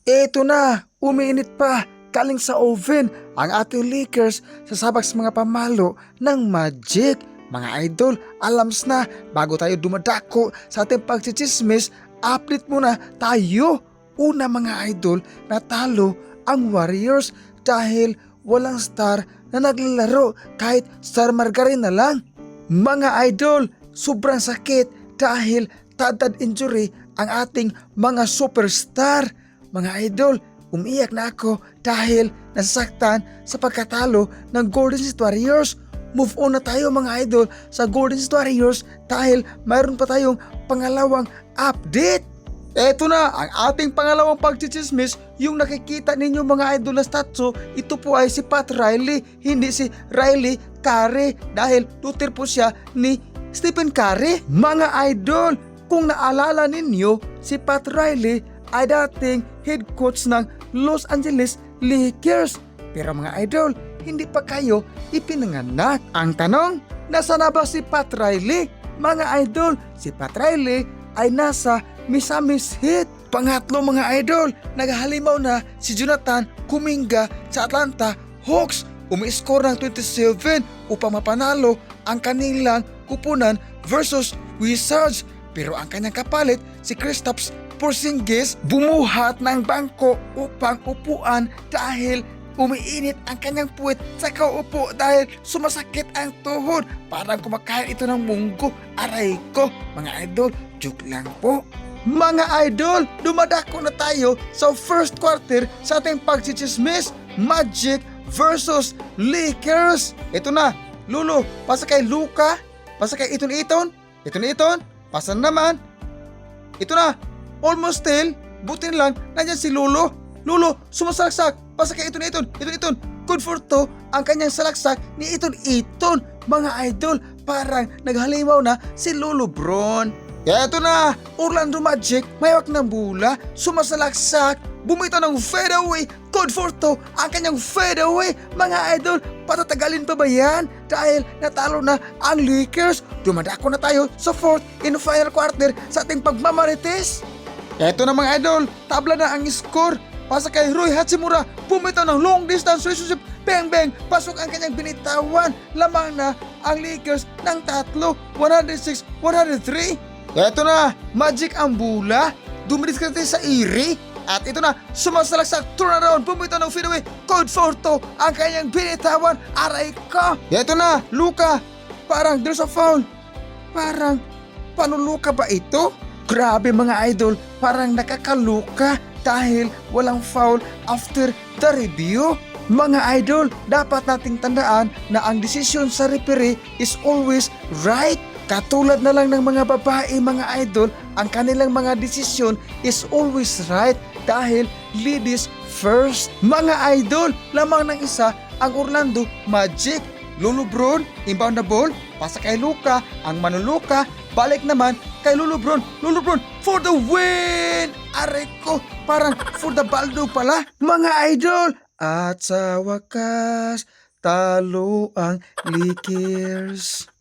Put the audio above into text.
Eto na, umiinit pa. Galing sa oven ang ating Lakers sasabak sa mga pamalo ng Magic. Mga idol, alams na, bago tayo dumadako sa ating pagchichismis, update muna tayo. Una mga idol, natalo ang Warriors dahil walang star na naglalaro kahit Star Margarine na lang. Mga idol, sobrang sakit dahil tad injury ang ating mga superstar. Mga idol, umiyak na ako dahil nasasaktan sa pagkatalo ng Golden State Warriors. Move on na tayo mga idol sa Golden State Warriors dahil mayroon pa tayong pangalawang update. Eto na ang ating pangalawang pagchichismis. Yung nakikita ninyo mga idol na statue, ito po ay si Pat Riley, hindi si Riley Curry dahil tutir po siya ni Stephen Curry. Mga idol, kung naalala ninyo, si Pat Riley ay dating head coach ng Los Angeles Lakers. Pero mga idol, hindi pa kayo ipinanganak. Ang tanong, nasa na ba si Pat Riley? Mga idol, si Pat Riley ay nasa Misamis Heat. Pangatlo mga idol, naghahalimaw na si Jonathan Kuminga sa Atlanta Hawks. Umi-score ng 27 upang mapanalo ang kanilang kupunan versus Wizards. Pero ang kanyang kapalit, si Kristaps Porzingis, bumuhat ng bangko upang upuan dahil umiinit ang kanyang puwet sa kaupo dahil sumasakit ang tuhod. Parang kumakain ito ng munggo. Aray ko, mga idol, joke lang po. Mga idol, dumadako na tayo sa first quarter sa ating pagchichismis. Magic versus Lakers. Ito na, Lolo, pasa kay Luka, pasa kay Iton, pasa naman. Ito na, almost still, buti na lang, nandyan si Lolo. Lolo, sumasalaksak, pasa kay Iton. Good for two, ang kanyang salaksak ni Iton. Mga idol, parang naghalimaw na si Lolo Bron. Kaya ito na, Orlando Magic, mayawak ng bula, sumasalaksak, bumito ng fadeaway, good for two, ang kanyang fadeaway. Mga idol, patatagalin pa ba yan? Dahil natalo na ang Lakers, dumadako na tayo sa fourth and final quarter sa ating pagmamarites. Eto na mga idol, tabla na ang score. Pasa kay Rui Hachimura, bumitaw ng long distance relationship, bang, pasok ang kanyang binitawan. Lamang na ang Lakers ng tatlo, 106-103. Eto na, Magic ang bula, dumidiskarte sa iri. At ito na, sumasalaksak, turnaround, bumitaw ng fadeaway, code for two, ang kanyang binitawan. Aray ko. Eto na, Luka, parang there's a foul. Parang, panuluka ba ito? Grabe mga idol, parang nakakaluka dahil walang foul after the review. Mga idol, dapat nating tandaan na ang desisyon sa referee is always right. Katulad na lang ng mga babae mga idol, ang kanilang mga desisyon is always right dahil ladies first. Mga idol, lamang ng isa ang Orlando Magic. Lolo Bron, inbound na ball, pasa kay Luka, ang manuluka, balik naman kay Lolo Bron for the win! Aray ko, parang for the baldo pala. Mga idol, at sa wakas, talo ang Lakers.